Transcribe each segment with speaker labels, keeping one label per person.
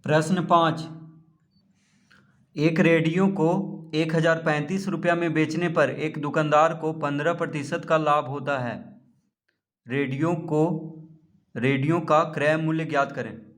Speaker 1: प्रश्न 5। एक रेडियो को 1035 में बेचने पर एक दुकानदार को 15% का लाभ होता है। रेडियो का क्रय मूल्य ज्ञात करें।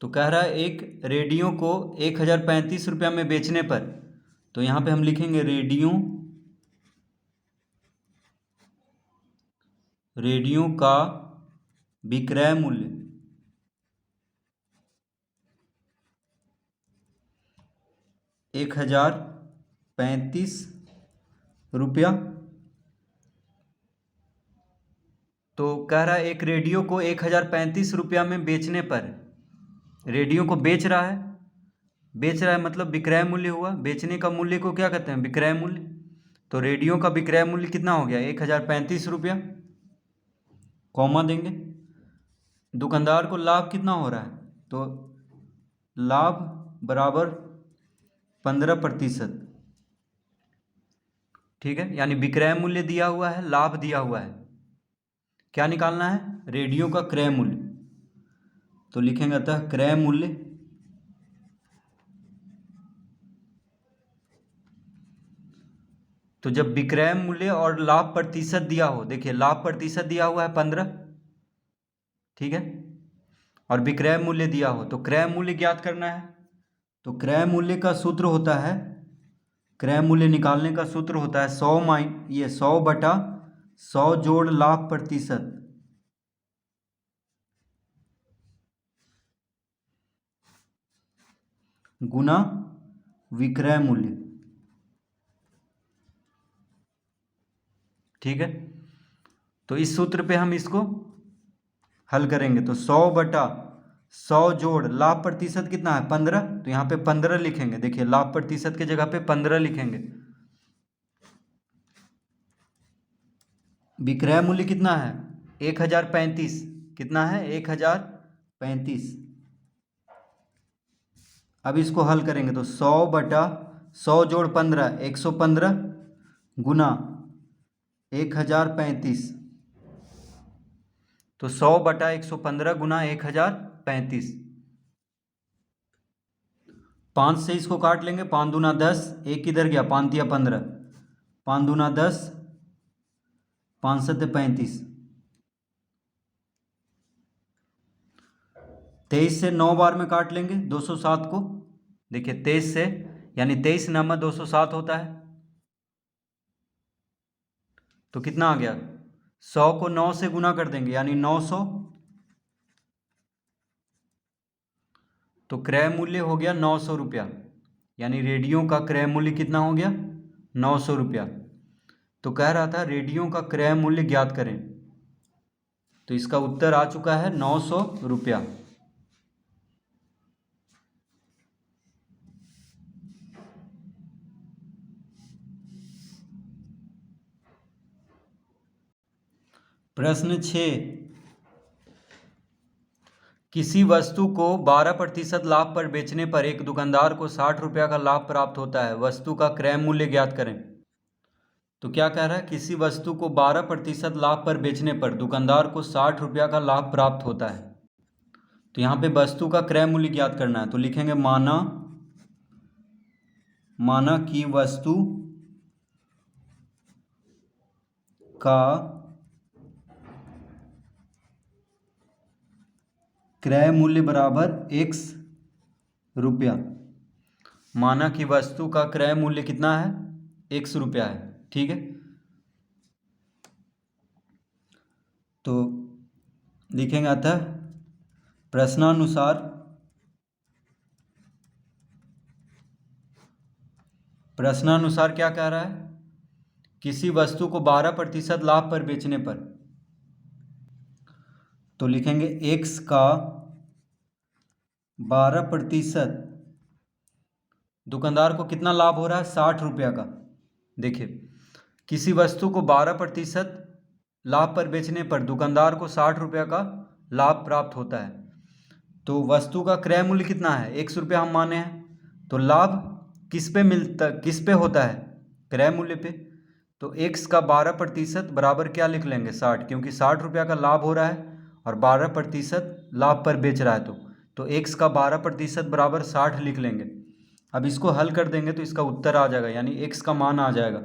Speaker 1: तो कह रहा है एक रेडियो को 1035 में बेचने पर, तो यहाँ पे हम लिखेंगे रेडियो का विक्रय मूल्य 1035। तो कह रहा है एक रेडियो को 1035 में बेचने पर, रेडियो को बेच रहा है मतलब विक्रय मूल्य हुआ। बेचने का मूल्य को क्या कहते हैं? विक्रय मूल्य। तो रेडियो का विक्रय मूल्य कितना हो गया? 1035, कॉमा देंगे। दुकानदार को लाभ कितना हो रहा है? तो लाभ बराबर 15%। ठीक है, यानी विक्रय मूल्य दिया हुआ है, लाभ दिया हुआ है। क्या निकालना है? रेडियो का क्रय मूल्य। तो लिखेंगे अतः क्रय मूल्य तो जब विक्रय मूल्य और लाभ प्रतिशत दिया हो, देखिए लाभ प्रतिशत दिया हुआ है 15, ठीक है, और विक्रय मूल्य दिया हो तो क्रय मूल्य ज्ञात करना है। तो क्रय मूल्य का सूत्र होता है, क्रय मूल्य निकालने का सूत्र होता है 100/100 जोड़ लाभ प्रतिशत गुना विक्रय मूल्य। ठीक है, तो इस सूत्र पे हम इसको हल करेंगे। तो 100/100 जोड़ लाभ प्रतिशत कितना है? 15। तो यहाँ पे 15 लिखेंगे। देखिए लाभ प्रतिशत के जगह पे 15 लिखेंगे। विक्रय मूल्य कितना है? 1035। कितना है? 1035। अब इसको हल करेंगे तो 100/100 जोड़ 15 115 गुना 1035। तो 100/115 गुना 1035। 5 से इसको काट लेंगे। 5 दूना 10, एक किधर गया? 5 तिया 15, 5 दूना 10, 5 सत्ते 35। 23 से 9 बार में काट लेंगे 207 को। देखिए 23 से, यानी 23 नंबर 207 होता है। तो कितना आ गया? 100 को 9 से गुना कर देंगे, यानी 900। तो क्रय मूल्य हो गया 900 रुपया, यानी रेडियो का क्रय मूल्य कितना हो गया? 900 रुपया। तो कह रहा था रेडियो का क्रय मूल्य ज्ञात करें। तो इसका उत्तर आ चुका है 900 रुपया। प्रश्न 6। किसी वस्तु को 12% लाभ पर बेचने पर एक दुकानदार को 60 रुपया का लाभ प्राप्त होता है। वस्तु का क्रय मूल्य ज्ञात करें। तो क्या कह रहा है? किसी वस्तु को 12% लाभ पर बेचने पर दुकानदार को 60 रुपया का लाभ प्राप्त होता है। तो यहाँ पे वस्तु का क्रय मूल्य ज्ञात करना है। तो लिखेंगे माना कि वस्तु का क्रय मूल्य बराबर x रुपया। माना कि वस्तु का क्रय मूल्य कितना है? x रुपया है। ठीक है, तो लिखेंगे अतः प्रश्नानुसार क्या कह रहा है? किसी वस्तु को 12% लाभ पर बेचने पर, तो लिखेंगे x का 12%, दुकानदार को कितना लाभ हो रहा है? 60 रुपया का। देखिए किसी वस्तु को 12% लाभ पर बेचने पर दुकानदार को 60 रुपया का लाभ प्राप्त होता है। तो वस्तु का क्रय मूल्य कितना है? 100 रुपया हम माने हैं। तो लाभ किस पे होता है? क्रय मूल्य पे। तो x का 12% बराबर क्या लिख लेंगे? 60, क्योंकि 60 रुपया का लाभ हो रहा है और 12% लाभ पर बेच रहा है। तो तो x का 12% बराबर 60 लिख लेंगे। अब इसको हल कर देंगे तो इसका उत्तर आ जाएगा, यानी x का मान आ जाएगा।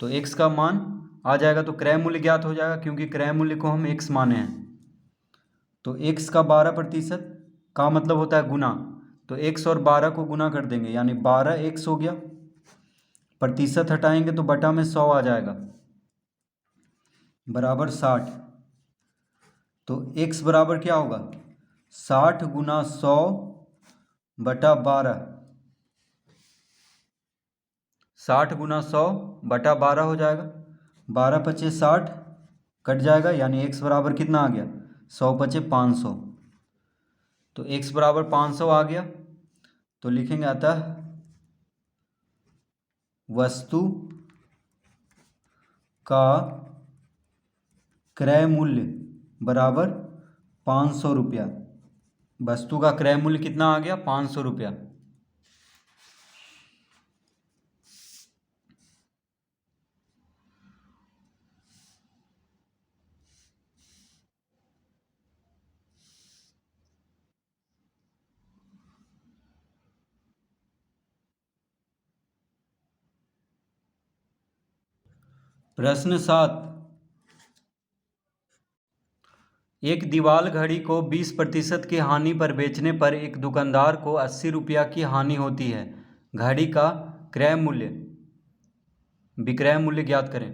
Speaker 1: तो x का मान आ जाएगा तो क्रय मूल्य ज्ञात हो जाएगा, क्योंकि क्रय मूल्य को हम x माने हैं। तो x का 12% का मतलब होता है गुना, तो x और 12 को गुना कर देंगे, यानी 12x हो गया, प्रतिशत हटाएंगे तो बटा में 100 आ जाएगा, बराबर 60। तो x बराबर क्या होगा, 60 गुना 100 बटा 12, 60 गुना 100 बटा 12 हो जाएगा, 12 पचे 60 कट जाएगा, यानी x बराबर कितना आ गया, 100 पचे 500। तो x बराबर 500 आ गया, तो लिखेंगे अतः वस्तु का क्रय मूल्य बराबर 500 रुपया। वस्तु का क्रय मूल्य कितना आ गया, 500 रुपया। प्रश्न 7, एक दीवाल घड़ी को 20% की हानि पर बेचने पर एक दुकानदार को 80 रुपया की हानि होती है। घड़ी का क्रय मूल्य विक्रय मूल्य ज्ञात करें।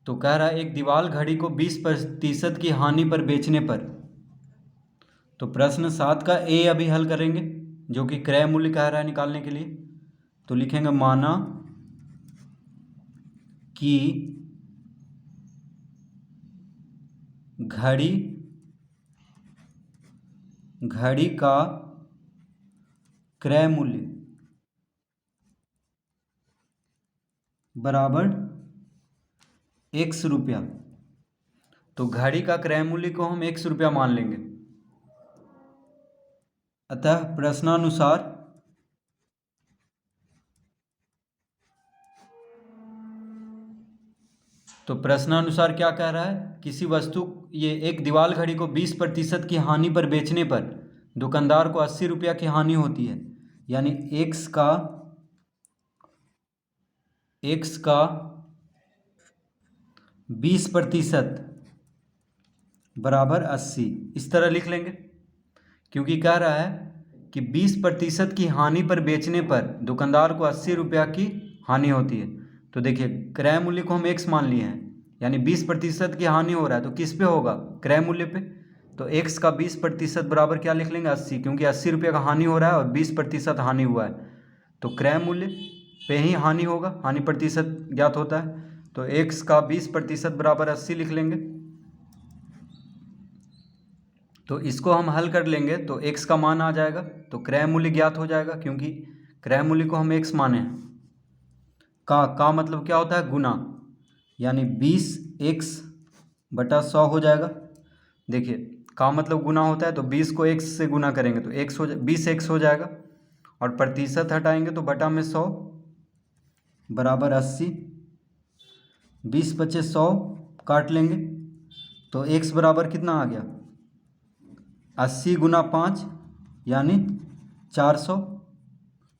Speaker 1: तो कह रहा है एक दीवाल घड़ी को 20% की हानि पर बेचने पर, तो प्रश्न 7 का ए अभी हल करेंगे, जो कि क्रय मूल्य कह रहा है निकालने के लिए। तो लिखेंगे माना कि घड़ी का क्रय मूल्य बराबर x रुपया। तो घड़ी का क्रय मूल्य को हम x रुपया मान लेंगे। अतः प्रश्नानुसार क्या कह रहा है, किसी वस्तु, ये एक दीवाल घड़ी को 20% की हानि पर बेचने पर दुकानदार को 80 रुपया की हानि होती है, यानी x का 20% बराबर 80, इस तरह लिख लेंगे, क्योंकि कह रहा है कि 20% की हानि पर बेचने पर दुकानदार को 80 रुपया की हानि होती है। तो देखिए क्रय मूल्य को हम x मान लिए हैं, यानी 20% की हानि हो रहा है तो किस पे होगा, क्रय मूल्य पे। तो x का 20% बराबर क्या लिख लेंगे, 80, क्योंकि 80 रुपये का हानि हो रहा है और 20% हानि हुआ है, तो क्रय मूल्य पे ही हानि होगा, हानि प्रतिशत ज्ञात होता है। तो x का 20% बराबर 80 लिख लेंगे। तो इसको हम हल कर लेंगे तो x का मान आ जाएगा, तो क्रय मूल्य ज्ञात हो जाएगा, क्योंकि क्रय मूल्य को हम x माने हैं। का मतलब क्या होता है, गुना, यानी 20x बटा 100 हो जाएगा। देखिए का मतलब गुना होता है, तो 20 को x से गुना करेंगे तो 20x हो जाएगा, और प्रतिशत हटाएंगे तो बटा में 100 बराबर 80, 20 पचे 100 काट लेंगे, तो x बराबर कितना आ गया, 80 गुना 5 यानी 400,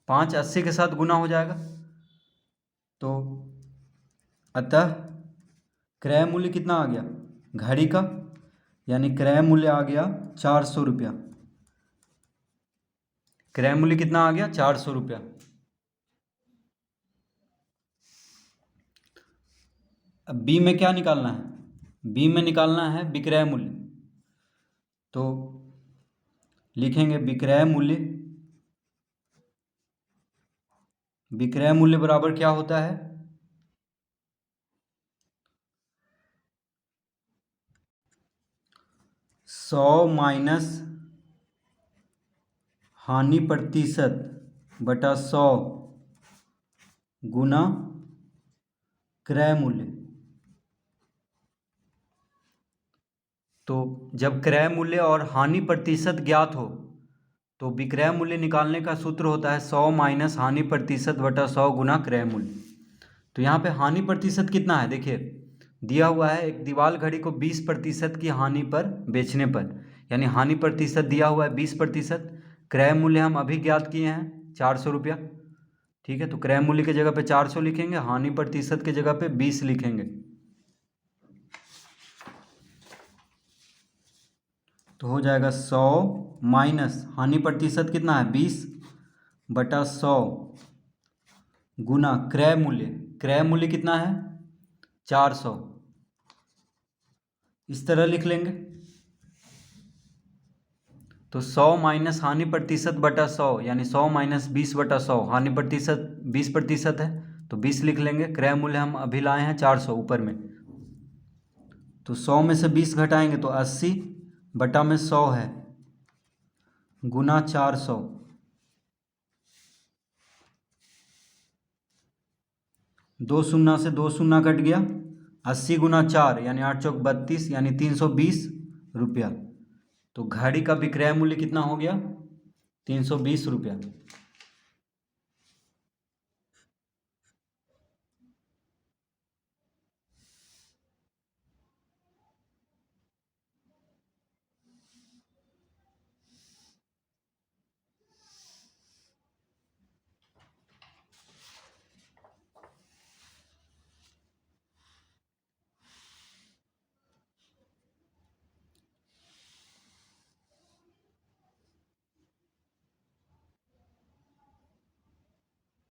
Speaker 1: 5 80 के साथ गुना हो जाएगा। तो अतः क्रय मूल्य कितना आ गया घड़ी का, यानी क्रय मूल्य आ गया 400 रुपया। क्रय मूल्य कितना आ गया, 400 रुपया। अब बी में क्या निकालना है, बी में निकालना है विक्रय मूल्य। तो लिखेंगे विक्रय मूल्य बराबर क्या होता है, 100 माइनस हानि प्रतिशत बटा 100 गुना क्रय मूल्य। तो जब क्रय मूल्य और हानि प्रतिशत ज्ञात हो तो विक्रय मूल्य निकालने का सूत्र होता है 100 माइनस हानि प्रतिशत बटा 100 गुना क्रय मूल्य। तो यहाँ पे हानि प्रतिशत कितना है, देखिए दिया हुआ है एक दीवाल घड़ी को 20% की हानि पर बेचने पर, यानी हानि प्रतिशत दिया हुआ है 20%। क्रय मूल्य हम अभी ज्ञात किए हैं 400 रुपया। ठीक है, तो क्रय मूल्य की जगह पे 400 लिखेंगे, हानि प्रतिशत की जगह पे 20 लिखेंगे। तो हो जाएगा 100 माइनस हानि प्रतिशत कितना है 20/100 गुना क्रय मूल्य। क्रय मूल्य कितना है 400, इस तरह लिख लेंगे। तो 100 माइनस हानि प्रतिशत बटा 100 यानी 100 माइनस 20/100। हानि प्रतिशत 20% है तो 20 लिख लेंगे। क्रय मूल्य हम अभी लाए हैं 400 ऊपर में, तो 100 में से 20 घटाएंगे तो 80 बटा में 100 है गुना 400। दो शून्य से दो शून्य कट गया, 80 गुना 4 यानी 8 चौक 32 यानी 320 रुपया। तो घड़ी का विक्रय मूल्य कितना हो गया 320 रुपया।